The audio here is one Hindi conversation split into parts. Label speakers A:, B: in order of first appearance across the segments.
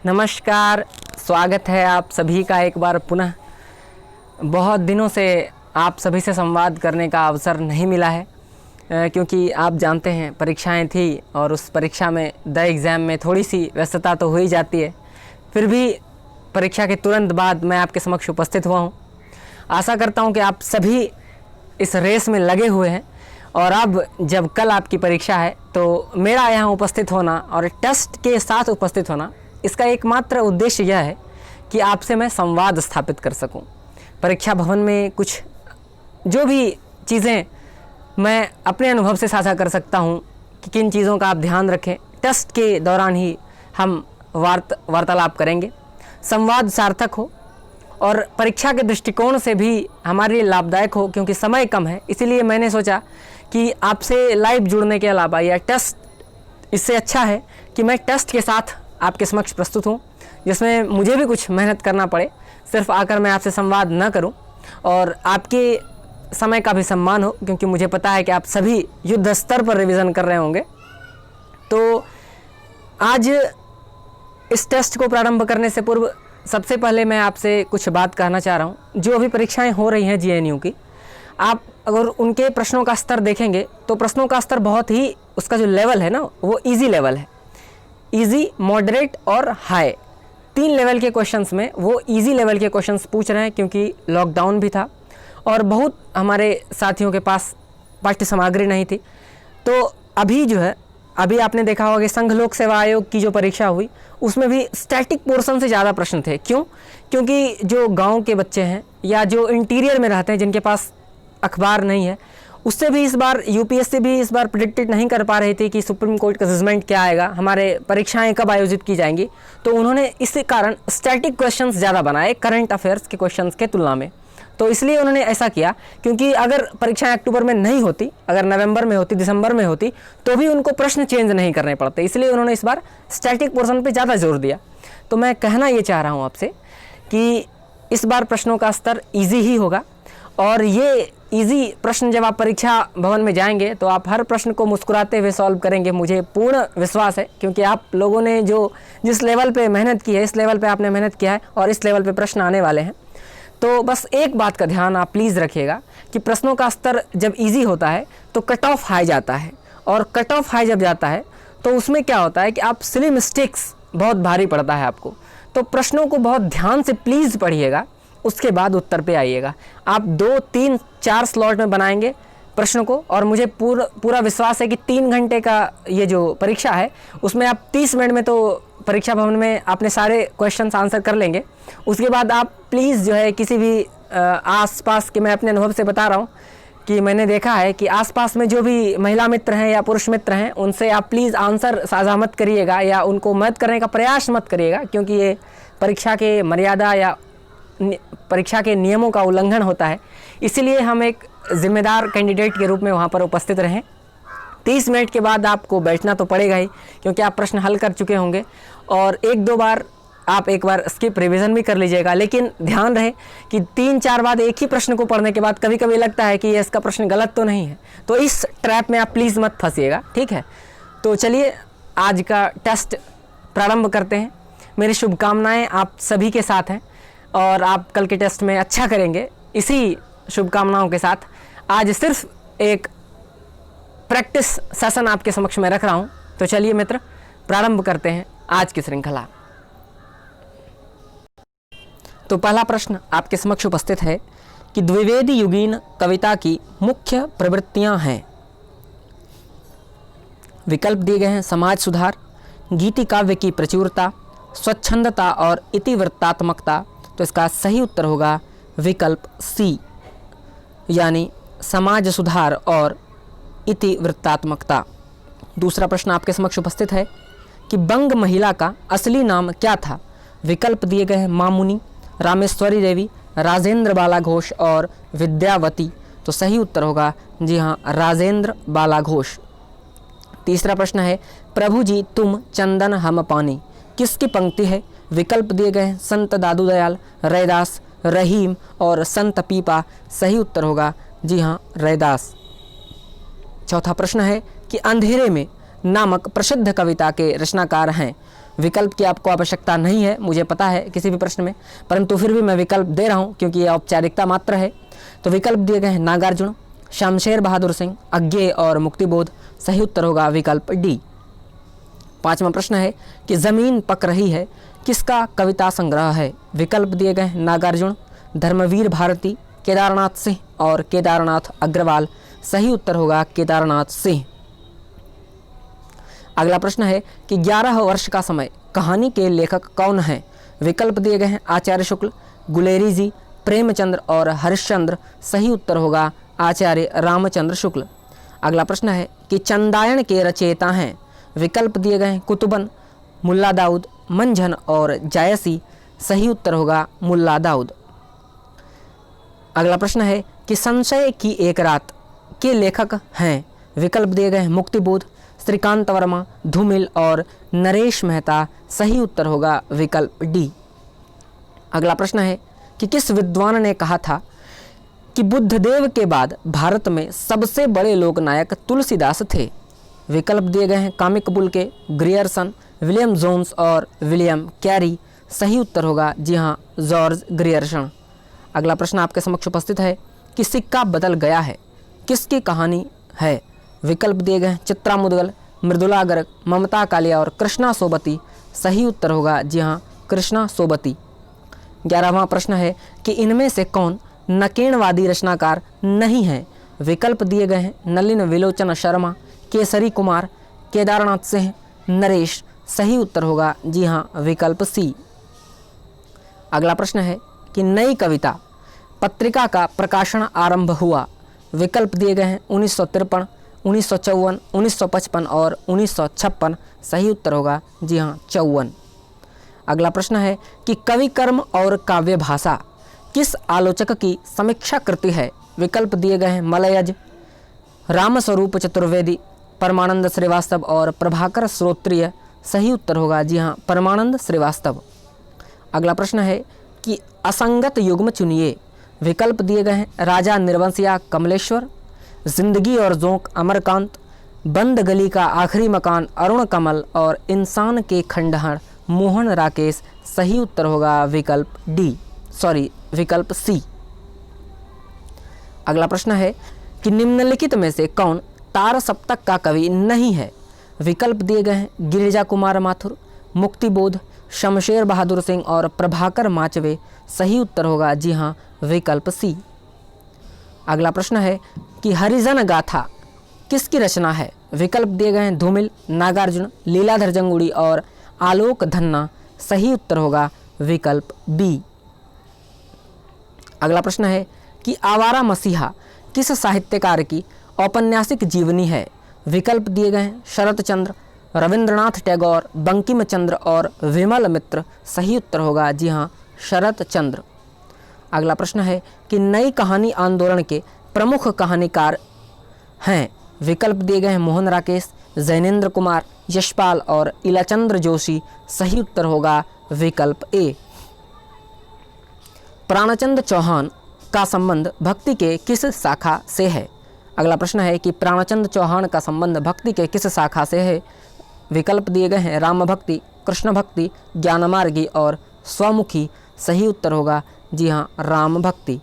A: नमस्कार, स्वागत है आप सभी का एक बार पुनः। बहुत दिनों से आप सभी से संवाद करने का अवसर नहीं मिला है क्योंकि आप जानते हैं परीक्षाएं थी और उस परीक्षा में द एग्ज़ाम में थोड़ी सी व्यस्तता तो हो ही जाती है। फिर भी परीक्षा के तुरंत बाद मैं आपके समक्ष उपस्थित हुआ हूं। आशा करता हूं कि आप सभी इस रेस में लगे हुए हैं और अब जब कल आपकी परीक्षा है तो मेरा यहाँ उपस्थित होना और टेस्ट के साथ उपस्थित होना, इसका एकमात्र उद्देश्य यह है कि आपसे मैं संवाद स्थापित कर सकूं। परीक्षा भवन में कुछ जो भी चीज़ें मैं अपने अनुभव से साझा कर सकता हूं कि किन चीज़ों का आप ध्यान रखें, टेस्ट के दौरान ही हम वार्तालाप करेंगे। संवाद सार्थक हो और परीक्षा के दृष्टिकोण से भी हमारे लिए लाभदायक हो, क्योंकि समय कम है। इसीलिए मैंने सोचा कि आपसे लाइव जुड़ने के अलावा या टेस्ट, इससे अच्छा है कि मैं टेस्ट के साथ आपके समक्ष प्रस्तुत हूँ, जिसमें मुझे भी कुछ मेहनत करना पड़े, सिर्फ आकर मैं आपसे संवाद न करूँ और आपके समय का भी सम्मान हो, क्योंकि मुझे पता है कि आप सभी युद्ध स्तर पर रिवीजन कर रहे होंगे। तो आज इस टेस्ट को प्रारंभ करने से पूर्व सबसे पहले मैं आपसे कुछ बात कहना चाह रहा हूँ। जो अभी परीक्षाएं हो रही हैं JNU की, आप अगर उनके प्रश्नों का स्तर देखेंगे तो प्रश्नों का स्तर बहुत ही, उसका जो लेवल है ना, वो इजी लेवल है। इजी, मॉडरेट और हाई, 3 लेवल के क्वेश्चंस में वो इजी लेवल के क्वेश्चंस पूछ रहे हैं, क्योंकि लॉकडाउन भी था और बहुत हमारे साथियों के पास पाठ्य सामग्री नहीं थी। तो अभी जो है, अभी आपने देखा होगा कि संघ लोक सेवा आयोग की जो परीक्षा हुई उसमें भी स्टैटिक पोर्शन से ज़्यादा प्रश्न थे। क्यों? क्योंकि जो गांव के बच्चे हैं या जो इंटीरियर में रहते हैं, जिनके पास अखबार नहीं है, उससे भी इस बार UPSC भी इस बार प्रिडिक्टेड नहीं कर पा रही थी कि सुप्रीम कोर्ट का जजमेंट क्या आएगा, हमारे परीक्षाएं कब आयोजित की जाएंगी। तो उन्होंने इसी कारण स्टैटिक क्वेश्चंस ज़्यादा बनाए करंट अफेयर्स के क्वेश्चंस के तुलना में। तो इसलिए उन्होंने ऐसा किया, क्योंकि अगर परीक्षाएं अक्टूबर में नहीं होती, अगर नवंबर में होती, दिसंबर में होती, तो भी उनको प्रश्न चेंज नहीं करने पड़ते। इसलिए उन्होंने इस बार स्टैटिक पोर्शन पे ज़्यादा जोर दिया। तो मैं कहना ये चाह रहा हूँ आपसे कि इस बार प्रश्नों का स्तर ईजी ही होगा और ये ईजी प्रश्न जब आप परीक्षा भवन में जाएंगे तो आप हर प्रश्न को मुस्कुराते हुए सॉल्व करेंगे, मुझे पूर्ण विश्वास है। क्योंकि आप लोगों ने जिस लेवल पे मेहनत की है, इस लेवल पे आपने मेहनत किया है और इस लेवल पे प्रश्न आने वाले हैं। तो बस एक बात का ध्यान आप प्लीज़ रखिएगा कि प्रश्नों का स्तर जब इजी होता है तो कट ऑफ हाई जाता है, और कट ऑफ हाई जब जाता है तो उसमें क्या होता है कि आप सिली मिस्टेक्स बहुत भारी पड़ता है आपको। तो प्रश्नों को बहुत ध्यान से प्लीज़ पढ़िएगा, उसके बाद उत्तर पे आइएगा। आप 2, 3, 4 स्लॉट में बनाएंगे प्रश्नों को, और मुझे पूरा विश्वास है कि 3 घंटे का ये जो परीक्षा है उसमें आप 30 मिनट में तो परीक्षा भवन में अपने सारे क्वेश्चंस आंसर कर लेंगे। उसके बाद आप प्लीज़ जो है किसी भी आसपास के, मैं अपने अनुभव से बता रहा हूँ कि मैंने देखा है कि आसपास में जो भी महिला मित्र हैं या पुरुष मित्र हैं, उनसे आप प्लीज़ आंसर साझा मत करिएगा या उनको मदद करने का प्रयास मत करिएगा, क्योंकि ये परीक्षा के मर्यादा या परीक्षा के नियमों का उल्लंघन होता है। इसीलिए हम एक जिम्मेदार कैंडिडेट के रूप में वहाँ पर उपस्थित रहें। 30 मिनट के बाद आपको बैठना तो पड़ेगा ही, क्योंकि आप प्रश्न हल कर चुके होंगे और 1-2 बार आप एक बार स्किप रिवीजन भी कर लीजिएगा। लेकिन ध्यान रहे कि 3-4 बार एक ही प्रश्न को पढ़ने के बाद कभी कभी लगता है कि ये इसका प्रश्न गलत तो नहीं है, तो इस ट्रैप में आप प्लीज़ मत फंसिएगा, ठीक है। तो चलिए आज का टेस्ट प्रारंभ करते हैं। मेरी शुभकामनाएँ आप सभी के साथ हैं और आप कल के टेस्ट में अच्छा करेंगे। इसी शुभकामनाओं के साथ आज सिर्फ एक प्रैक्टिस सेशन आपके समक्ष में रख रहा हूं। तो चलिए मित्र, प्रारंभ करते हैं आज की श्रृंखला। तो पहला प्रश्न आपके समक्ष उपस्थित है कि द्विवेदी युगीन कविता की मुख्य प्रवृत्तियां हैं। विकल्प दिए गए हैं: समाज सुधार, गीति काव्य की प्रचुरता, स्वच्छंदता और इतिवृत्तात्मकता। तो इसका सही उत्तर होगा विकल्प C, यानी समाज सुधार और इतिवृत्तात्मकता। दूसरा प्रश्न आपके समक्ष उपस्थित है कि बंग महिला का असली नाम क्या था। विकल्प दिए गए हैं: मामुनी, रामेश्वरी देवी, राजेंद्र बाला घोष और विद्यावती। तो सही उत्तर होगा जी हाँ, राजेंद्र बाला घोष। तीसरा प्रश्न है: प्रभु जी तुम चंदन हम पानी, किसकी पंक्ति है। विकल्प दिए गए हैं: संत दादू दयाल, रैदास, रहीम और संत पीपा। सही उत्तर होगा जी हाँ, रैदास। चौथा प्रश्न है कि अंधेरे में नामक प्रसिद्ध कविता के रचनाकार हैं। विकल्प की आपको आवश्यकता नहीं है, मुझे पता है किसी भी प्रश्न में, परंतु फिर भी मैं विकल्प दे रहा हूँ क्योंकि ये औपचारिकता मात्र है। तो विकल्प दिए गए हैं नागार्जुन, शमशेर बहादुर सिंह, अज्ञेय और मुक्तिबोध। सही उत्तर होगा विकल्प डी। 5वां प्रश्न है कि ज़मीन पक रही है किसका कविता संग्रह है। विकल्प दिए गए हैं नागार्जुन, धर्मवीर भारती, केदारनाथ सिंह और केदारनाथ अग्रवाल। सही उत्तर होगा केदारनाथ सिंह। अगला प्रश्न है कि 11 वर्ष का समय कहानी के लेखक कौन हैं। विकल्प दिए गए हैं आचार्य शुक्ल, गुलेरी जी, प्रेमचंद्र और हरिश्चंद्र। सही उत्तर होगा आचार्य रामचंद्र शुक्ल। अगला प्रश्न है कि चंदायन के रचयिता हैं। विकल्प दिए गए हैं कुतुबन, मुल्ला दाऊद, मंझन और जायसी। सही उत्तर होगा मुल्ला दाऊद। अगला प्रश्न है कि संशय की एक रात के लेखक हैं। विकल्प दिए गए हैं मुक्तिबोध, श्रीकांत वर्मा, धूमिल और नरेश मेहता। सही उत्तर होगा विकल्प डी। अगला प्रश्न है कि किस विद्वान ने कहा था कि बुद्धदेव के बाद भारत में सबसे बड़े लोकनायक तुलसीदास थे। विकल्प दिए गए हैं Camille Bulcke, Grierson, William Jones और विलियम कैरी। सही उत्तर होगा जी हाँ जॉर्ज ग्रियर्सन। अगला प्रश्न आपके समक्ष उपस्थित है कि सिक्का बदल गया है किसकी कहानी है। विकल्प दिए गए हैं चित्रा मुदगल, मृदुला गर्ग, ममता कालिया और कृष्णा सोबती। सही उत्तर होगा जी हाँ कृष्णा सोबती। 11वां प्रश्न है कि इनमें से कौन नकेणवादी रचनाकार नहीं है। विकल्प दिए गए हैं नलिन विलोचन शर्मा, केसरी कुमार, केदारनाथ सिंह, नरेश। सही उत्तर होगा जी हाँ विकल्प सी। अगला प्रश्न है कि नई कविता पत्रिका का प्रकाशन आरंभ हुआ। विकल्प दिए गए हैं 1953, 1954, 1955 और 1956। सही उत्तर होगा जी हाँ 54। अगला प्रश्न है कि कवि कर्म और काव्य भाषा किस आलोचक की समीक्षा कृति है। विकल्प दिए गए हैं मलयज, रामस्वरूप चतुर्वेदी, परमानंद श्रीवास्तव और प्रभाकर श्रोत्रिय। सही उत्तर होगा जी हाँ परमानंद श्रीवास्तव। अगला प्रश्न है कि असंगत युग्म चुनिए। विकल्प दिए गए हैं राजा निर्वंशिया कमलेश्वर, जिंदगी और जोंक अमरकांत, बंद गली का आखिरी मकान अरुण कमल और इंसान के खंडहर मोहन राकेश। सही उत्तर होगा विकल्प डी, विकल्प सी। अगला प्रश्न है कि निम्नलिखित में से कौन तार सप्तक का कवि नहीं है। विकल्प दिए गए हैं गिरिजा कुमार माथुर, मुक्तिबोध, शमशेर बहादुर सिंह और प्रभाकर माचवे। सही उत्तर होगा जी हाँ विकल्प सी। अगला प्रश्न है कि हरिजन गाथा किसकी रचना है। विकल्प दिए गए हैं धूमिल, नागार्जुन, लीलाधर जंगुड़ी और आलोक धन्ना। सही उत्तर होगा विकल्प बी। अगला प्रश्न है कि आवारा मसीहा किस साहित्यकार की औपन्यासिक जीवनी है। विकल्प दिए गए हैं शरत चंद्र, रविंद्रनाथ टैगोर, बंकिम चंद्र और विमल मित्र। सही उत्तर होगा जी हाँ शरत चंद्र। अगला प्रश्न है कि नई कहानी आंदोलन के प्रमुख कहानीकार हैं। विकल्प दिए गए हैं मोहन राकेश, जैनेन्द्र कुमार, यशपाल और इलाचंद्र जोशी। सही उत्तर होगा विकल्प ए। प्राणचंद चौहान का संबंध भक्ति के किस शाखा से है। अगला प्रश्न है कि प्राणचंद चौहान का संबंध भक्ति के किस शाखा से है। विकल्प दिए गए हैं राम भक्ति, कृष्ण भक्ति, ज्ञानमार्गी और स्वमुखी। सही उत्तर होगा जी हाँ राम भक्ति।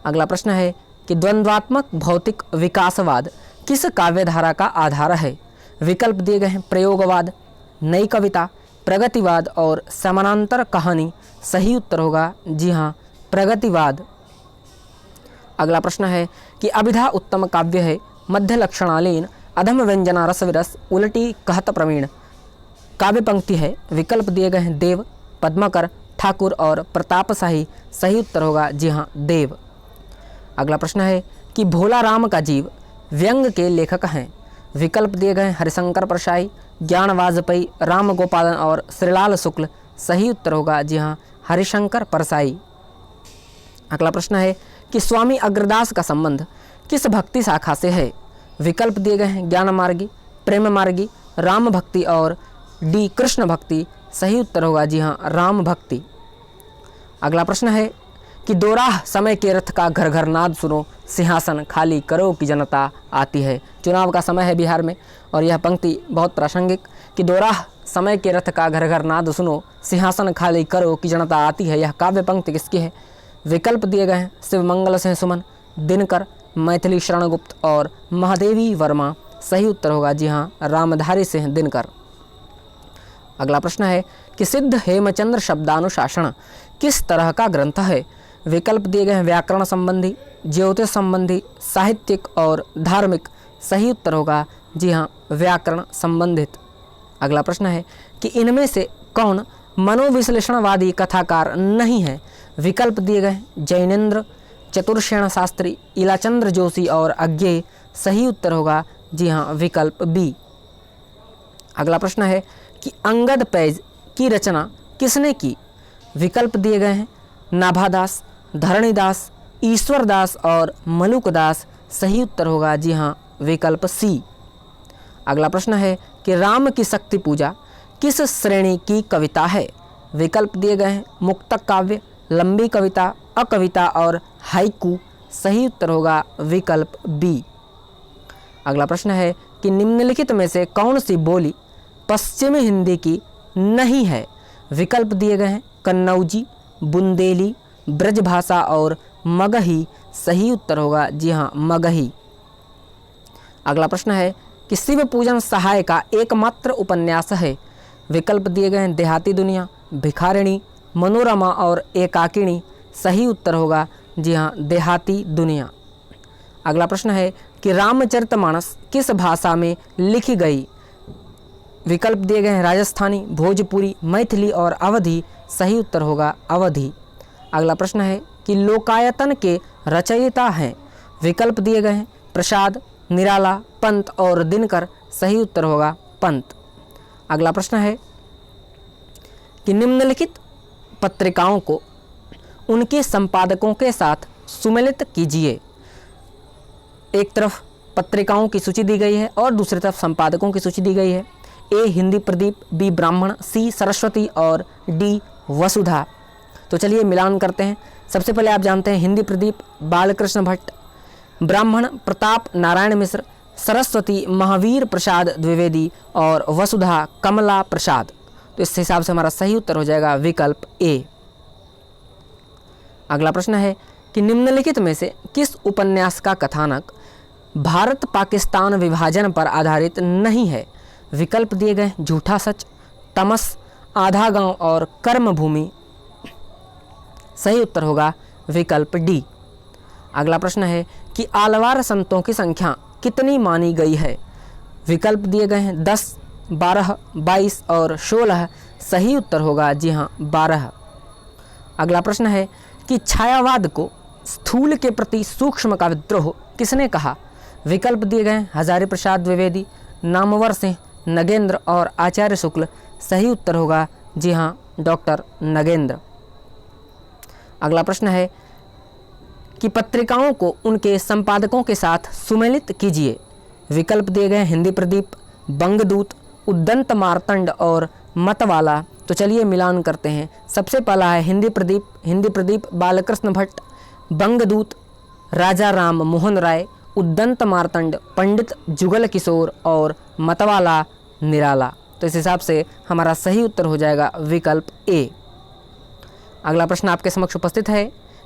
A: अगला प्रश्न है कि द्वंद्वात्मक भौतिक विकासवाद किस काव्यधारा का आधार है। विकल्प दिए गए हैं प्रयोगवाद, नई कविता, प्रगतिवाद और समानांतर कहानी। सही उत्तर होगा जी हाँ प्रगतिवाद। अगला प्रश्न है कि अभिधा उत्तम काव्य है, मध्य लक्षणालीन, अधम व्यंजना रसविरस, उलटी कहत प्रवीण। काव्य पंक्ति है। विकल्प दिए गए हैं देव, पद्माकर, ठाकुर और प्रतापशाही। सही उत्तर होगा जी हाँ देव। अगला प्रश्न है कि भोला राम का जीव व्यंग के लेखक हैं। विकल्प दिए गए हरिशंकर परशाई, ज्ञान वाजपेयी, राम गोपालन और श्रीलाल शुक्ल। सही उत्तर होगा जी हाँ हरिशंकर परसाई। अगला प्रश्न है कि स्वामी अग्रदास का संबंध किस भक्ति शाखा से है। विकल्प दिए गए हैं ज्ञान मार्गी, प्रेम मार्गी, राम भक्ति और डी कृष्ण भक्ति। सही उत्तर होगा जी हाँ राम भक्ति। अगला प्रश्न है कि दोराह समय के रथ का घर घर नाद सुनो, सिंहासन खाली करो की जनता आती है। चुनाव का समय है बिहार में और यह पंक्ति बहुत प्रासंगिक कि दोराह समय के रथ का घर घर नाद सुनो, सिंहासन खाली करो कि जनता आती है। यह काव्य पंक्ति किसकी है? विकल्प दिए गए हैं शिव मंगल सिंह सुमन, दिनकर, मैथिली शरण गुप्त और महादेवी वर्मा। सही उत्तर होगा जी हाँ, रामधारी सिंह दिनकर। अगला प्रश्न है कि सिद्ध हेमचंद्र शब्दानुशासन किस तरह का ग्रंथ है? विकल्प दिए गए हैं व्याकरण संबंधी, ज्योतिष संबंधी, साहित्यिक और धार्मिक। सही उत्तर होगा जी हाँ, व्याकरण संबंधित। अगला प्रश्न है कि इनमें से कौन मनोविश्लेषणवादी कथाकार नहीं है? विकल्प दिए गए हैं जैनेन्द्र, चतुर्सेन शास्त्री, इलाचंद्र जोशी और अज्ञेय। सही उत्तर होगा जी हाँ, विकल्प बी। अगला प्रश्न है कि अंगद पैज की रचना किसने की? विकल्प दिए गए हैं नाभादास, धरणीदास, ईश्वरदास और मलुकदास। सही उत्तर होगा जी हाँ, विकल्प सी। अगला प्रश्न है कि राम की शक्ति पूजा किस श्रेणी की कविता है? विकल्प दिए गए हैं मुक्तक काव्य, लंबी कविता, अकविता और हाइकू। सही उत्तर होगा विकल्प बी। अगला प्रश्न है कि निम्नलिखित में से कौन सी बोली पश्चिमी हिंदी की नहीं है? विकल्प दिए गए हैं कन्नौजी, बुंदेली, ब्रजभाषा और मगही। सही उत्तर होगा जी हाँ, मगही। अगला प्रश्न है कि शिव पूजन सहाय का एकमात्र उपन्यास है? विकल्प दिए गए हैं देहाती दुनिया, भिखारिणी, मनोरमा और एकाकिनी। सही उत्तर होगा जी हाँ, देहाती दुनिया। अगला प्रश्न है कि रामचरितमानस किस भाषा में लिखी गई? विकल्प दिए गए हैं राजस्थानी, भोजपुरी, मैथिली और अवधी। सही उत्तर होगा अवधी। अगला प्रश्न है कि लोकायतन के रचयिता हैं? विकल्प दिए गए हैं प्रसाद, निराला, पंत और दिनकर। सही उत्तर होगा पंत। अगला प्रश्न है कि निम्नलिखित पत्रिकाओं को उनके संपादकों के साथ सुमेलित कीजिए। एक तरफ पत्रिकाओं की सूची दी गई है और दूसरी तरफ संपादकों की सूची दी गई है। ए हिंदी प्रदीप, बी ब्राह्मण, सी सरस्वती और डी वसुधा। तो चलिए मिलान करते हैं। सबसे पहले आप जानते हैं हिंदी प्रदीप बालकृष्ण भट्ट, ब्राह्मण प्रताप नारायण मिश्र, सरस्वती महावीर प्रसाद द्विवेदी और वसुधा कमला प्रसाद। तो इस हिसाब से हमारा सही उत्तर हो जाएगा विकल्प ए। अगला प्रश्न है कि निम्नलिखित में से किस उपन्यास का कथानक भारत पाकिस्तान विभाजन पर आधारित नहीं है? विकल्प दिए गए झूठा सच, तमस, आधा गांव और कर्मभूमि। सही उत्तर होगा विकल्प डी। अगला प्रश्न है कि आलवार संतों की संख्या कितनी मानी गई है? विकल्प दिए गए हैं 10, 12, 22 और 16। सही उत्तर होगा जी हाँ, 12। अगला प्रश्न है कि छायावाद को स्थूल के प्रति सूक्ष्म का विद्रोह किसने कहा? विकल्प दिए गए हैं हजारी प्रसाद द्विवेदी, नामवर सिंह, नगेंद्र और आचार्य शुक्ल। सही उत्तर होगा जी हाँ, डॉक्टर नगेंद्र। अगला प्रश्न है कि पत्रिकाओं को उनके संपादकों के साथ सुमेलित कीजिए। विकल्प दिए गए हिंदी प्रदीप, बंगदूत, उद्दंत मार्तंड और मतवाला। तो चलिए मिलान करते हैं। सबसे पहला है हिंदी प्रदीप बालकृष्ण भट्ट, बंगदूत राजा राम मोहन राय, उद्दंत मार्तंड पंडित जुगल किशोर और मतवाला निराला। तो इस हिसाब से हमारा सही उत्तर हो जाएगा विकल्प ए। अगला प्रश्न आपके समक्ष उपस्थित है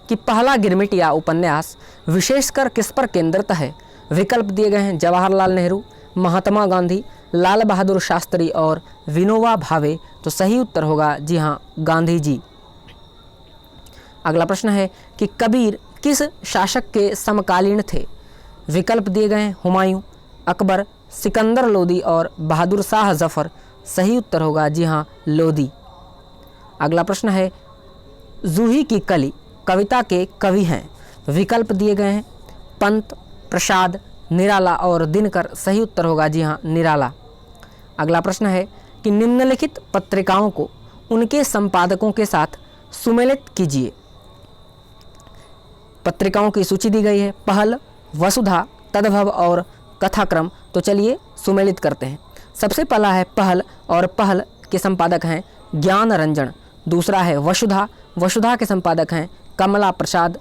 A: कि पहला गिरमिटिया उपन्यास विशेषकर किस पर केंद्रित है? विकल्प दिए गए हैं जवाहरलाल नेहरू, महात्मा गांधी, लाल बहादुर शास्त्री और विनोबा भावे। तो सही उत्तर होगा जी हाँ, गांधी जी। अगला प्रश्न है कि कबीर किस शासक के समकालीन थे? विकल्प दिए गए हैं हुमायूं, अकबर, सिकंदर लोदी और बहादुर शाह जफर। सही उत्तर होगा जी हाँ, लोदी। अगला प्रश्न है जूही की कली कविता के कवि हैं? विकल्प दिए गए हैं पंत, प्रसाद, निराला और दिनकर। सही उत्तर होगा जी हाँ, निराला। अगला प्रश्न है कि निम्नलिखित पत्रिकाओं को उनके संपादकों के साथ सुमेलित कीजिए। पत्रिकाओं की सूची दी गई है पहल, वसुधा, तद्भव और कथाक्रम। तो चलिए सुमेलित करते हैं। सबसे पहला है पहल और पहल के संपादक हैं ज्ञान रंजन। दूसरा है वसुधा के संपादक हैं कमला प्रसाद,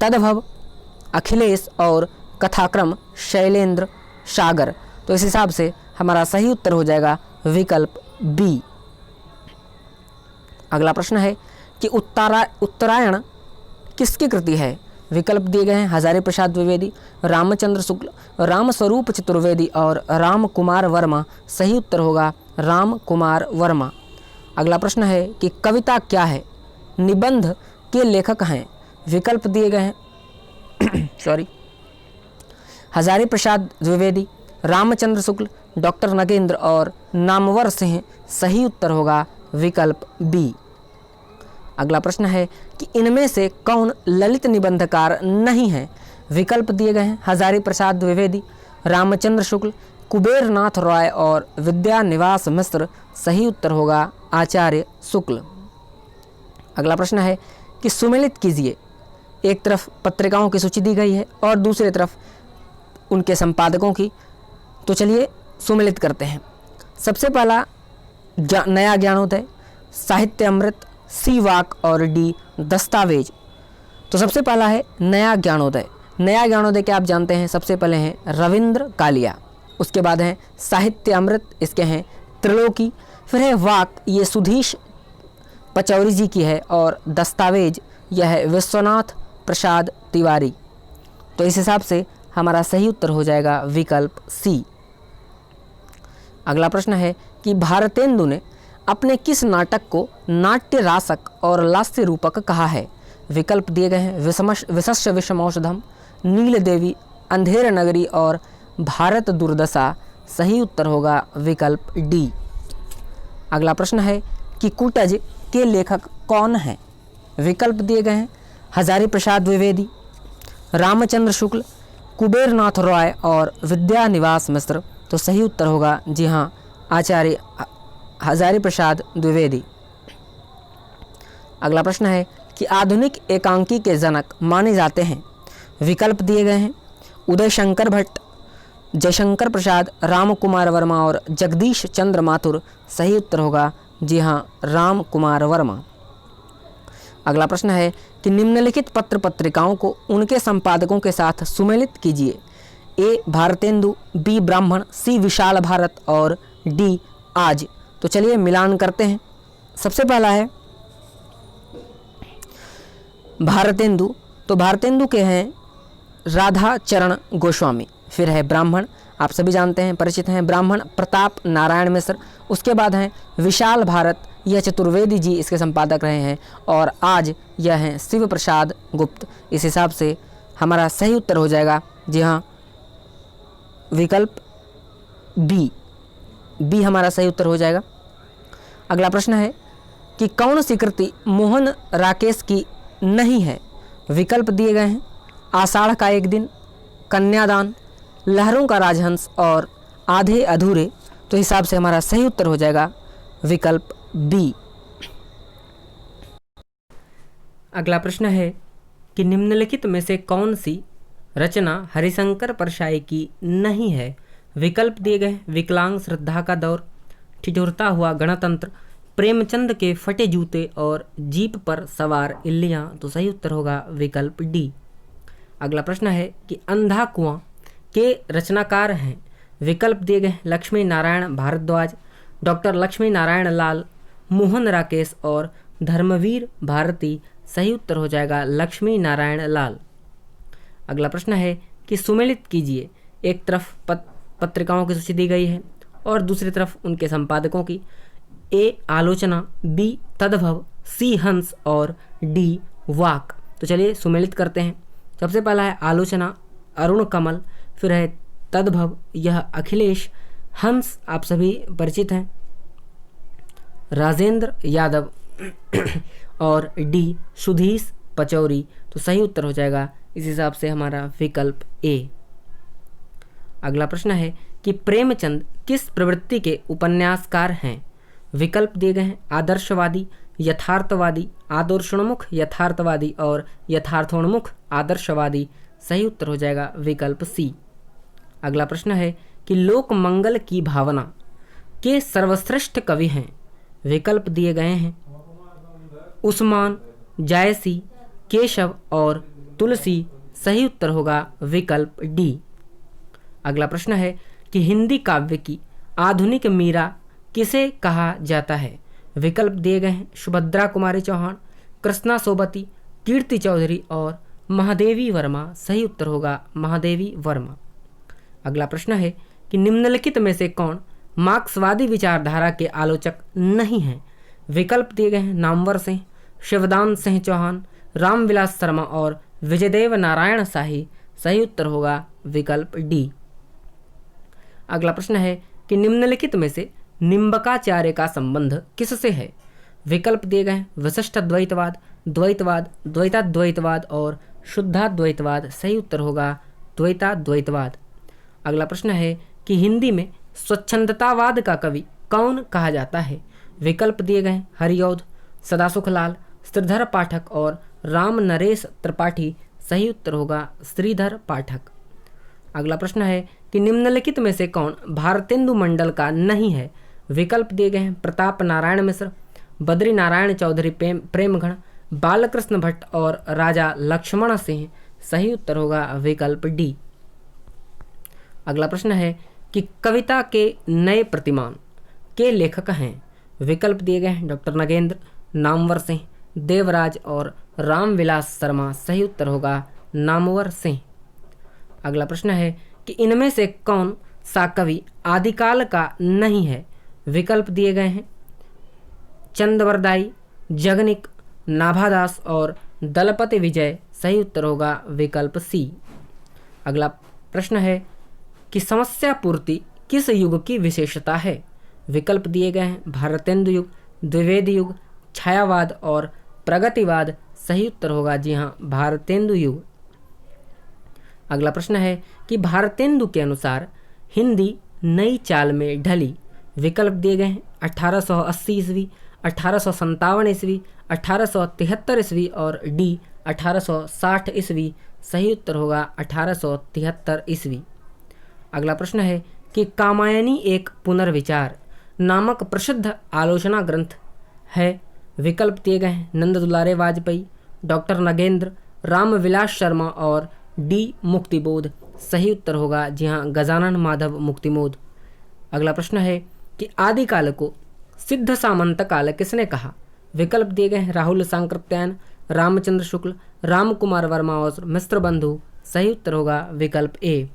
A: तद्भव अखिलेश और कथाक्रम शैलेंद्र सागर। तो इस हिसाब से हमारा सही उत्तर हो जाएगा विकल्प बी। अगला प्रश्न है कि उत्तरायण किसकी कृति है? विकल्प दिए गए हैं हजारी प्रसाद द्विवेदी, रामचंद्र शुक्ल, रामस्वरूप चतुर्वेदी और राम कुमार वर्मा। सही उत्तर होगा राम कुमार वर्मा। अगला प्रश्न है कि कविता क्या है? निबंध के लेखक हैं? विकल्प दिए गए हैं सॉरी हजारी प्रसाद द्विवेदी, रामचंद्र शुक्ल, डॉक्टर नगेंद्र और नामवर सिंह। सही उत्तर होगा विकल्प बी। अगला प्रश्न है कि इनमें से कौन ललित निबंधकार नहीं है? विकल्प दिए गए हैं हजारी प्रसाद द्विवेदी, रामचंद्र शुक्ल, कुबेर नाथ रॉय और विद्यानिवास मिश्र। सही उत्तर होगा आचार्य शुक्ल। अगला प्रश्न है कि सुमेलित कीजिए। एक तरफ पत्रिकाओं की सूची दी गई है और दूसरी तरफ उनके संपादकों की। तो चलिए सुमेलित करते हैं। सबसे पहला नया ज्ञानोदय, साहित्य अमृत, सी वाक और डी दस्तावेज। तो सबसे पहला है नया ज्ञानोदय। नया ज्ञानोदय क्या आप जानते हैं? सबसे पहले हैं रविंद्र कालिया, उसके बाद हैं साहित्य अमृत, इसके हैं त्रिलोकी, फिर है वाक, ये सुधीश पचौरी जी की है, और दस्तावेज यह है विश्वनाथ प्रसाद तिवारी। तो इस हिसाब से हमारा सही उत्तर हो जाएगा विकल्प सी। अगला प्रश्न है कि भारतेंदु ने अपने किस नाटक को नाट्य रासक और लास्य रूपक कहा है? विकल्प दिए गए हैं विशस्य विषमौषधम, नील देवी, अंधेर नगरी और भारत दुर्दशा। सही उत्तर होगा विकल्प डी। अगला प्रश्न है कि कूटज के लेखक कौन हैं? विकल्प दिए गए हैं हजारी प्रसाद द्विवेदी, रामचंद्र शुक्ल, कुबेर नाथ रॉय और विद्यानिवास मिश्र। तो सही उत्तर होगा जी हाँ आचार्य हजारी प्रसाद द्विवेदी। अगला प्रश्न है कि आधुनिक एकांकी के जनक माने जाते हैं? विकल्प दिए गए हैं उदय शंकर भट्ट, जयशंकर प्रसाद, राम कुमार वर्मा और जगदीश चंद्र माथुर। सही उत्तर होगा जी हाँ राम कुमार वर्मा। अगला प्रश्न है कि निम्नलिखित पत्र पत्रिकाओं को उनके संपादकों के साथ सुमेलित कीजिए। ए भारतेंदु, बी ब्राह्मण, सी विशाल भारत और डी आज। तो चलिए मिलान करते हैं। सबसे पहला है भारतेंदु। तो भारतेंदु के हैं राधा चरण गोस्वामी। फिर है ब्राह्मण, आप सभी जानते हैं, परिचित हैं, ब्राह्मण प्रताप नारायण मिश्र। उसके बाद हैं विशाल भारत, यह चतुर्वेदी जी इसके संपादक रहे हैं। और आज यह हैं शिव प्रसाद गुप्त। इस हिसाब से हमारा सही उत्तर हो जाएगा जी हाँ विकल्प बी। बी हमारा सही उत्तर हो जाएगा। अगला प्रश्न है कि कौन सी कृति मोहन राकेश की नहीं है? विकल्प दिए गए हैं आषाढ़ का एक दिन, कन्यादान, लहरों का राजहंस और आधे अधूरे। तो हिसाब से हमारा सही उत्तर हो जाएगा विकल्प बी। अगला प्रश्न है कि निम्नलिखित में से कौन सी रचना हरिशंकर परशाई की नहीं है? विकल्प दिए गए विकलांग श्रद्धा का दौर, ठिठुरता हुआ गणतंत्र, प्रेमचंद के फटे जूते और जीप पर सवार इल्लियाँ। तो सही उत्तर होगा विकल्प डी। अगला प्रश्न है कि अंधा कुआं के रचनाकार हैं? विकल्प दिए गए लक्ष्मी नारायण भारद्वाज, डॉक्टर लक्ष्मी नारायण लाल, मोहन राकेश और धर्मवीर भारती। सही उत्तर हो जाएगा लक्ष्मी नारायण लाल। अगला प्रश्न है कि सुमेलित कीजिए। एक तरफ पत्रिकाओं की सूची दी गई है और दूसरी तरफ उनके संपादकों की। ए आलोचना, बी तद्भव, सी हंस और डी वाक। तो चलिए सुमेलित करते हैं। सबसे पहला है आलोचना, अरुण कमल, फिर है तद्भव, यह अखिलेश, हंस आप सभी परिचित हैं, राजेंद्र यादव और डी सुधीश पचौरी। तो सही उत्तर हो जाएगा इस हिसाब से हमारा विकल्प ए। अगला प्रश्न है कि प्रेमचंद किस प्रवृत्ति के उपन्यासकार हैं? विकल्प दिए गए हैं आदर्शवादी, यथार्थवादी, आदर्शोन्मुख यथार्थवादी और यथार्थोन्मुख आदर्शवादी। सही उत्तर हो जाएगा विकल्प सी। अगला प्रश्न है कि लोक मंगल की भावना के सर्वश्रेष्ठ कवि हैं? विकल्प दिए गए हैं उस्मान, जायसी, केशव और तुलसी। सही उत्तर होगा विकल्प डी। अगला प्रश्न है कि हिंदी काव्य की आधुनिक मीरा किसे कहा जाता है? विकल्प दिए गए हैं सुभद्रा कुमारी चौहान, कृष्णा सोबती, कीर्ति चौधरी और महादेवी वर्मा। सही उत्तर होगा महादेवी वर्मा। अगला प्रश्न है कि निम्नलिखित में से कौन मार्क्सवादी विचारधारा के आलोचक नहीं हैं? विकल्प दिए गए हैं नामवर सिंह, शिवदान सिंह चौहान, रामविलास शर्मा और विजयदेव नारायण शाही। सही उत्तर होगा विकल्प डी। अगला प्रश्न है कि निम्नलिखित में से निम्बकाचार्य का संबंध किससे है? विकल्प दिए गए हैं विशिष्ट द्वैतवाद, द्वैतवाद, द्वैताद्वैतवाद और शुद्धाद्वैतवाद। सही उत्तर होगा द्वैताद्वैतवाद। अगला प्रश्न है कि हिंदी में स्वच्छंदतावाद का कवि कौन कहा जाता है? विकल्प दिए गए हैं हरिऔध, सदासुखलाल, श्रीधर पाठक और राम नरेश त्रिपाठी। सही उत्तर होगा श्रीधर पाठक। अगला प्रश्न है कि निम्नलिखित में से कौन भारतेंदु मंडल का नहीं है? विकल्प दिए गए हैं प्रताप नारायण मिश्र, बद्री नारायण चौधरी प्रेमगढ़, बालकृष्ण भट्ट और राजा लक्ष्मण सिंह। सही उत्तर होगा विकल्प डी। अगला प्रश्न है कि कविता के नए प्रतिमान के लेखक हैं? विकल्प दिए गए हैं डॉक्टर नगेंद्र, नामवर सिंह, देवराज और रामविलास शर्मा। सही उत्तर होगा नामवर सिंह। अगला प्रश्न है कि इनमें से कौन सा कवि आदिकाल का नहीं है? विकल्प दिए गए हैं चंदवरदाई, जगनिक, नाभादास और दलपति विजय। सही उत्तर होगा विकल्प सी। अगला प्रश्न है कि समस्या पूर्ति किस युग की विशेषता है? विकल्प दिए गए हैं भारतेंदु युग, द्विवेद युग, छायावाद और प्रगतिवाद। सही उत्तर होगा जी हाँ भारतेंदु युग। अगला प्रश्न है कि भारतेंदु के अनुसार हिंदी नई चाल में ढली। विकल्प दिए गए हैं 1880 ईस्वी, 1857 ईस्वी, 1873 ईस्वी और डी 1860 ईस्वी। सही उत्तर होगा 1873 ईस्वी। अगला प्रश्न है कि कामायनी एक पुनर्विचार नामक प्रसिद्ध आलोचना ग्रंथ है। विकल्प दिए गए हैं नंद दुलारे वाजपेयी, डॉक्टर नगेंद्र, रामविलास शर्मा और डी मुक्तिबोध। सही उत्तर होगा जी हाँ गजानन माधव मुक्तिबोध। अगला प्रश्न है कि आदिकाल को सिद्ध सामंत काल किसने कहा? विकल्प दिए गए हैं राहुल सांकृत्यायन, रामचंद्र शुक्ल, राम कुमार वर्मा और मिश्र बंधु। सही उत्तर होगा विकल्प ए।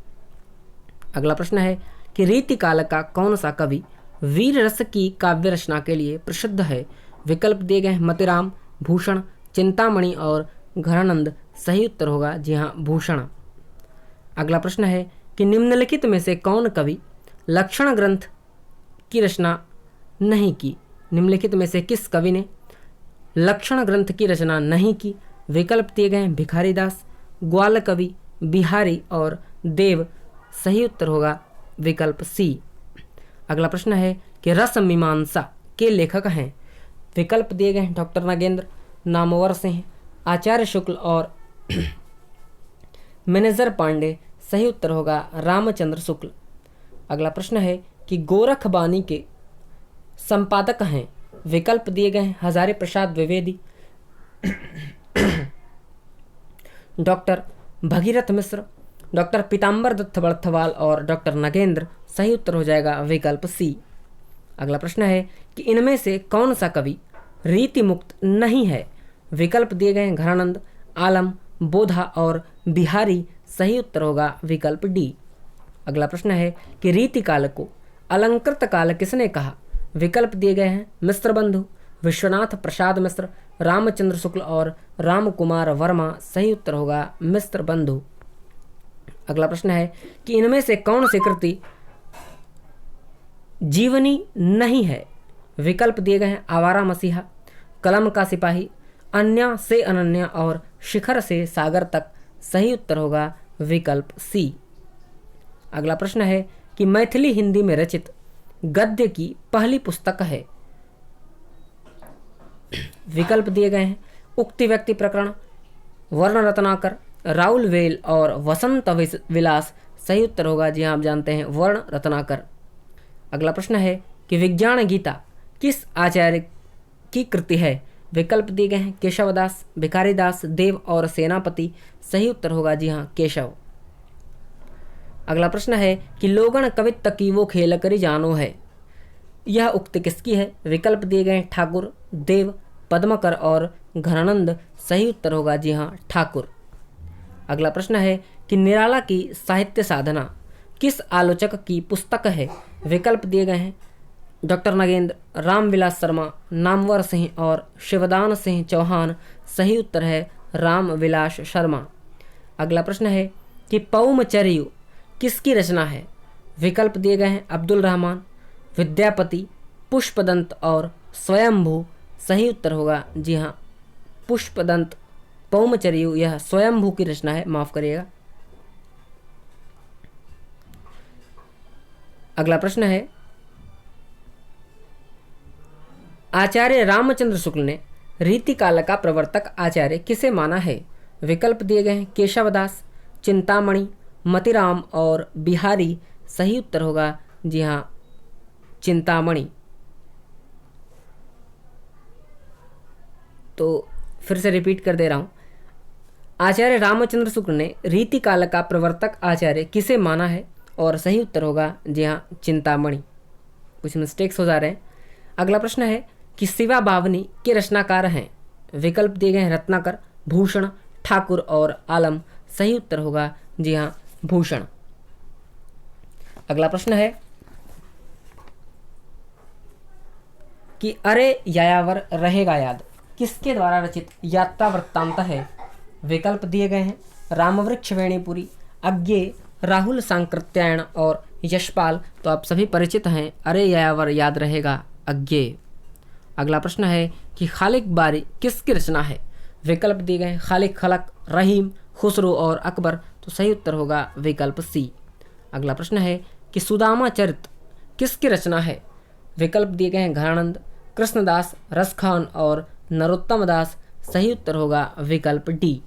A: अगला प्रश्न है कि रीतिकाल का कौन सा कवि वीर रस की काव्य रचना के लिए प्रसिद्ध है? विकल्प दिए गए हैं मतिराम, भूषण, चिंतामणि और घरानंद। सही उत्तर होगा जी हाँ भूषण। अगला प्रश्न है कि निम्नलिखित में से कौन कवि लक्षण ग्रंथ की रचना नहीं की? निम्नलिखित में से किस कवि ने लक्षण ग्रंथ की रचना नहीं की? विकल्प दिए गए हैं भिखारी दास, ग्वाल कवि, बिहारी और देव। सही उत्तर होगा विकल्प सी। अगला प्रश्न है कि रस मीमांसा के लेखक हैं? विकल्प दिए गए हैं डॉक्टर नगेंद्र, नामवर सिंह, आचार्य शुक्ल और मैनेजर पांडे। सही उत्तर होगा रामचंद्र शुक्ल। अगला प्रश्न है कि गोरखबानी के संपादक हैं? विकल्प दिए गए हैं हजारी प्रसाद द्विवेदी, डॉक्टर भगीरथ मिश्र, डॉक्टर पीताम्बर दत्त बर्थवाल और डॉक्टर नगेंद्र। सही उत्तर हो जाएगा विकल्प सी। अगला प्रश्न है कि इनमें से कौन सा कवि रीति मुक्त नहीं है? विकल्प दिए गए हैं घरानंद, आलम, बोधा और बिहारी। सही उत्तर होगा विकल्प डी। अगला प्रश्न है कि रीति काल को अलंकृत काल किसने कहा? विकल्प दिए गए हैं मिश्र बंधु, विश्वनाथ प्रसाद मिश्र, रामचंद्र शुक्ल और राम कुमार वर्मा। सही उत्तर होगा मिश्र बंधु। अगला प्रश्न है कि इनमें से कौन सी कृति जीवनी नहीं है? विकल्प दिए गए हैं आवारा मसीहा, कलम का सिपाही, अन्या से अनन्या और शिखर से सागर तक। सही उत्तर होगा विकल्प सी। अगला प्रश्न है कि मैथिली हिंदी में रचित गद्य की पहली पुस्तक है? विकल्प दिए गए हैं उक्ति व्यक्ति प्रकरण, वर्ण रत्नाकर, राउल वेल और वसंत विलास। सही उत्तर होगा जी हाँ आप जानते हैं वर्ण रत्नाकर। अगला प्रश्न है कि विज्ञान गीता किस आचार्य की कृति है? विकल्प दिए गए हैं केशवदास, भिखारीदास, देव और सेनापति। सही उत्तर होगा जी हाँ केशव। अगला प्रश्न है कि लोगन कवित्त की वो खेल करी जानो है? यह उक्ति किसकी है? विकल्प दिए गए हैं ठाकुर, देव, पद्मकर और घनानंद। सही उत्तर होगा जी हाँ ठाकुर। अगला प्रश्न है कि निराला की साहित्य साधना किस आलोचक की पुस्तक है? विकल्प दिए गए हैं डॉक्टर नगेंद्र, रामविलास शर्मा, नामवर सिंह और शिवदान सिंह चौहान। सही उत्तर है रामविलास शर्मा। अगला प्रश्न है कि पौमचर्यु किसकी रचना है? विकल्प दिए गए हैं अब्दुल रहमान, विद्यापति, पुष्पदंत और स्वयंभू। सही उत्तर होगा जी हाँ पुष्पदंत। पौमचर्यु यह स्वयंभू की रचना है, माफ करिएगा। अगला प्रश्न है आचार्य रामचंद्र शुक्ल ने रीतिकाल का प्रवर्तक आचार्य किसे माना है? विकल्प दिए गए हैं केशवदास, चिंतामणि, मतिराम और बिहारी। सही उत्तर होगा जी हाँ चिंतामणि। तो फिर से रिपीट कर दे रहा हूँ, आचार्य रामचंद्र शुक्ल ने रीतिकाल का प्रवर्तक आचार्य किसे माना है? और सही उत्तर होगा जी हाँ चिंतामणि। कुछ मिस्टेक्स हो जा रहे हैं। अगला प्रश्न है कि शिवा बावनी के रचनाकार हैं? विकल्प दिए गए हैं रत्नाकर, भूषण, ठाकुर और आलम। सही उत्तर होगा जी हाँ भूषण। अगला प्रश्न है कि अरे यायावर रहेगा याद किसके द्वारा रचित यात्रा वृत्तांत है? विकल्प दिए गए हैं रामवृक्ष वेणीपुरी, अज्ञेय, राहुल सांकृत्यायन और यशपाल। तो आप सभी परिचित हैं, अरे यायावर याद रहेगा अज्ञेय। अगला प्रश्न है कि खालिक बारी किसकी रचना है? विकल्प दिए गए हैं खालिक खलक, रहीम, खुसरो और अकबर। तो सही उत्तर होगा विकल्प सी। अगला प्रश्न है कि सुदामा चरित किसकी रचना है? विकल्प दिए गए हैं घनानंद, कृष्णदास, रसखान और नरोत्तम दास। सही उत्तर होगा विकल्प डी।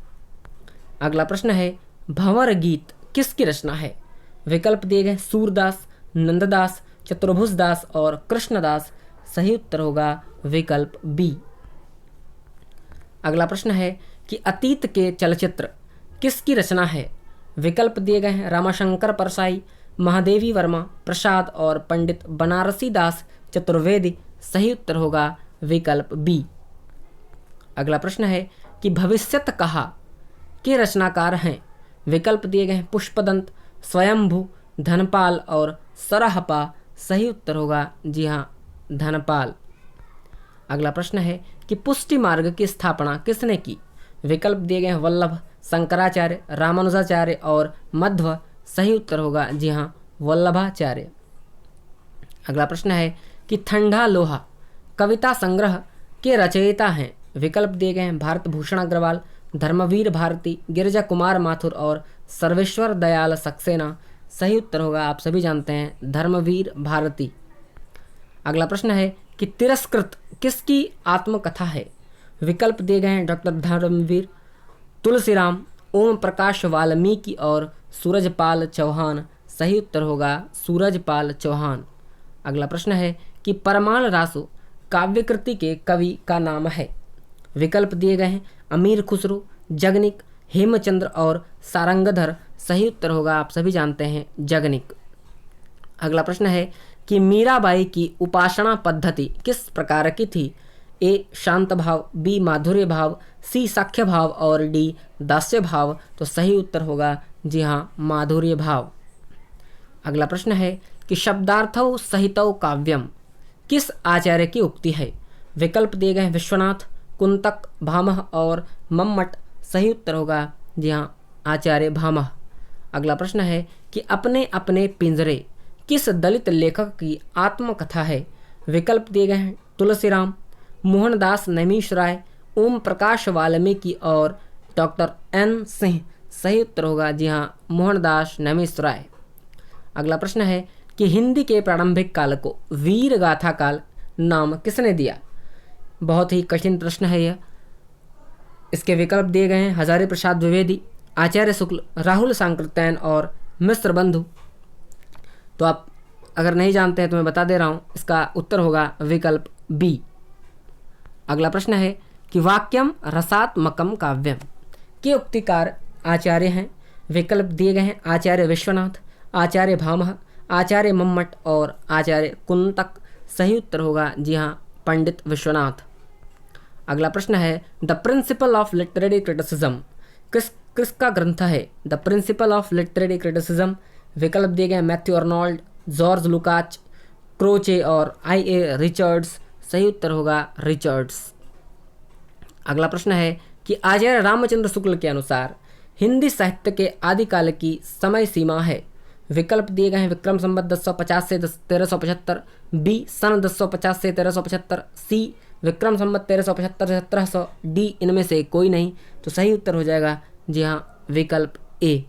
A: अगला प्रश्न है भंवर गीत किसकी रचना है? विकल्प दिए गए सूरदास, नंददास, चतुर्भुज दास और कृष्णदास। सही उत्तर होगा विकल्प बी। अगला प्रश्न है कि अतीत के चलचित्र किसकी रचना है? विकल्प दिए गए हैं रामाशंकर परसाई, महादेवी वर्मा, प्रसाद और पंडित बनारसी दास चतुर्वेदी। सही उत्तर होगा विकल्प बी। अगला प्रश्न है कि भविष्यत कहा के रचनाकार हैं? विकल्प दिए गए हैं पुष्पदंत, स्वयंभू, धनपाल और सरहपा। सही उत्तर होगा जी हाँ धनपाल। अगला प्रश्न है कि पुष्टि मार्ग की स्थापना किसने की? विकल्प दिए गए हैं वल्लभ, शंकराचार्य, रामानुजाचार्य और मध्व। सही उत्तर होगा जी हाँ वल्लभाचार्य। अगला प्रश्न है कि ठंडा लोहा कविता संग्रह के रचयिता हैं? विकल्प दिए गए हैं भारत भूषण अग्रवाल, धर्मवीर भारती, गिरिजा कुमार माथुर और सर्वेश्वर दयाल सक्सेना। सही उत्तर होगा आप सभी जानते हैं धर्मवीर भारती। अगला प्रश्न है कि तिरस्कृत किसकी आत्मकथा है? विकल्प दिए गए हैं डॉक्टर धर्मवीर, तुलसीराम, ओम प्रकाश वाल्मीकि और सूरजपाल चौहान। सही उत्तर होगा सूरजपाल चौहान। अगला प्रश्न है कि परमाल रासो काव्यकृति के कवि का नाम है? विकल्प दिए गए हैं अमीर खुसरो, जगनिक, हेमचंद्र और सारंगधर। सही उत्तर होगा आप सभी जानते हैं जगनिक। अगला प्रश्न है कि मीराबाई की उपासना पद्धति किस प्रकार की थी? ए शांत भाव, बी माधुर्य भाव, सी साख्य भाव और डी दास्य भाव। तो सही उत्तर होगा जी हाँ माधुर्य भाव। अगला प्रश्न है कि शब्दार्थौ सहितौ काव्यम किस आचार्य की उक्ति है? विकल्प दिए गए हैं विश्वनाथ, कुंतक, भामह और मम्मट। सही उत्तर होगा जी हाँ आचार्य भामह। अगला प्रश्न है कि अपने अपने पिंजरे किस दलित लेखक की आत्मकथा है? विकल्प दिए गए हैं तुलसीराम, मोहनदास नैमिष राय, ओम प्रकाश वाल्मीकि और डॉक्टर एन सिंह। सही उत्तर होगा जी हाँ मोहनदास नैमिष राय। अगला प्रश्न है कि हिंदी के प्रारंभिक काल को वीर गाथा काल नाम किसने दिया? बहुत ही कठिन प्रश्न है यह। इसके विकल्प दिए गए हैं हजारी प्रसाद द्विवेदी, आचार्य शुक्ल, राहुल सांकृत्यायन और मिश्र बंधु। तो आप अगर नहीं जानते हैं तो मैं बता दे रहा हूँ, इसका उत्तर होगा विकल्प बी। अगला प्रश्न है कि वाक्यम रसात्मकम काव्यम के उक्तिकार आचार्य हैं? विकल्प दिए गए हैं आचार्य विश्वनाथ, आचार्य भामह, आचार्य मम्मट और आचार्य कुंतक। सही उत्तर होगा जी हाँ पंडित विश्वनाथ। अगला प्रश्न है the principle of literary criticism किसका ग्रंथ है? The principle of literary criticism. विकल्प दिए गए मैथ्यू अर्नोल्ड, जॉर्ज लुकाच, क्रोचे और IA रिचर्ड्स। सही उत्तर होगा रिचर्ड्स। अगला प्रश्न है कि आचार्य रामचंद्र शुक्ल के अनुसार हिंदी साहित्य के आदिकाल की समय सीमा है। विकल्प दिए गए हैं विक्रम संवत 1050 से 1375, बी सन 1050 से 1375, सी विक्रम संवत 1375 से 1700, डी इनमें से कोई नहीं। तो सही उत्तर हो जाएगा जी हाँ विकल्प ए।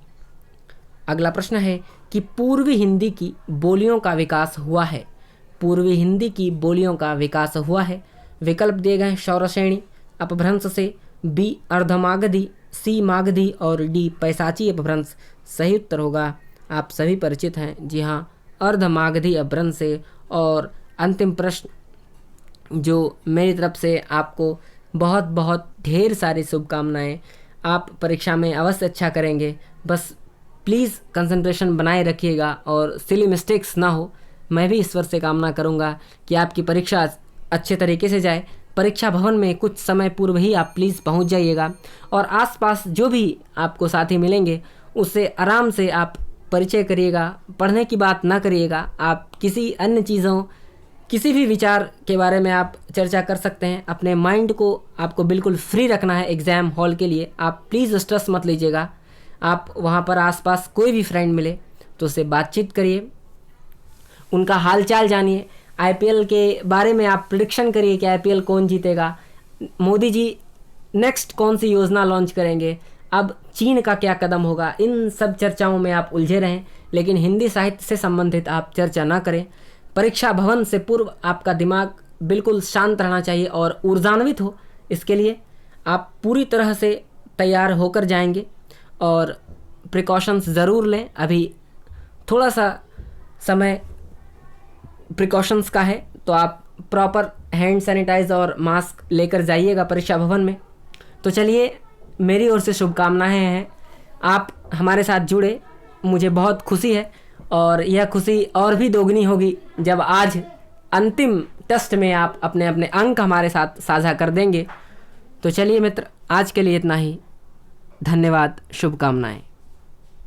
A: अगला प्रश्न है कि पूर्वी हिंदी की बोलियों का विकास हुआ है। पूर्वी हिंदी की बोलियों का विकास हुआ है। विकल्प दिए गए हैं शौरसेनी अपभ्रंश से, बी अर्धमागधी, सी मागधी और डी पैसाची अपभ्रंश। सही उत्तर होगा आप सभी परिचित हैं जी हाँ अर्धमागधी अपभ्रंश से। और अंतिम प्रश्न जो मेरी तरफ से आपको बहुत बहुत ढेर सारी शुभकामनाएं। आप परीक्षा में अवश्य अच्छा करेंगे, बस प्लीज़ कंसंट्रेशन बनाए रखिएगा और सिली मिस्टेक्स ना हो। मैं भी ईश्वर से कामना करूंगा कि आपकी परीक्षा अच्छे तरीके से जाए। परीक्षा भवन में कुछ समय पूर्व ही आप प्लीज़ पहुंच जाइएगा और आसपास जो भी आपको साथी मिलेंगे उससे आराम से आप परिचय करिएगा। पढ़ने की बात ना करिएगा। आप किसी अन्य चीज़ों किसी भी विचार के बारे में आप चर्चा कर सकते हैं। अपने माइंड को आपको बिल्कुल फ्री रखना है एग्ज़ाम हॉल के लिए। आप प्लीज़ स्ट्रेस मत लीजिएगा। आप वहाँ पर आसपास कोई भी फ्रेंड मिले तो उससे बातचीत करिए, उनका हालचाल जानिए। IPL के बारे में आप प्रिडिक्शन करिए कि IPL कौन जीतेगा, मोदी जी नेक्स्ट कौन सी योजना लॉन्च करेंगे, अब चीन का क्या कदम होगा। इन सब चर्चाओं में आप उलझे रहें, लेकिन हिंदी साहित्य से संबंधित आप चर्चा ना करें। परीक्षा भवन से पूर्व आपका दिमाग बिल्कुल शांत रहना चाहिए और ऊर्जान्वित हो। इसके लिए आप पूरी तरह से तैयार होकर जाएंगे और प्रिकॉशंस ज़रूर लें। अभी थोड़ा सा समय प्रिकॉशंस का है तो आप प्रॉपर हैंड सैनिटाइज और मास्क लेकर जाइएगा परीक्षा भवन में। तो चलिए मेरी ओर से शुभकामनाएं हैं। आप हमारे साथ जुड़े, मुझे बहुत खुशी है और यह खुशी और भी दोगुनी होगी जब आज अंतिम टेस्ट में आप अपने अपने अंक हमारे साथ साझा कर देंगे। तो चलिए मित्र, आज के लिए इतना ही। धन्यवाद, शुभकामनाएं।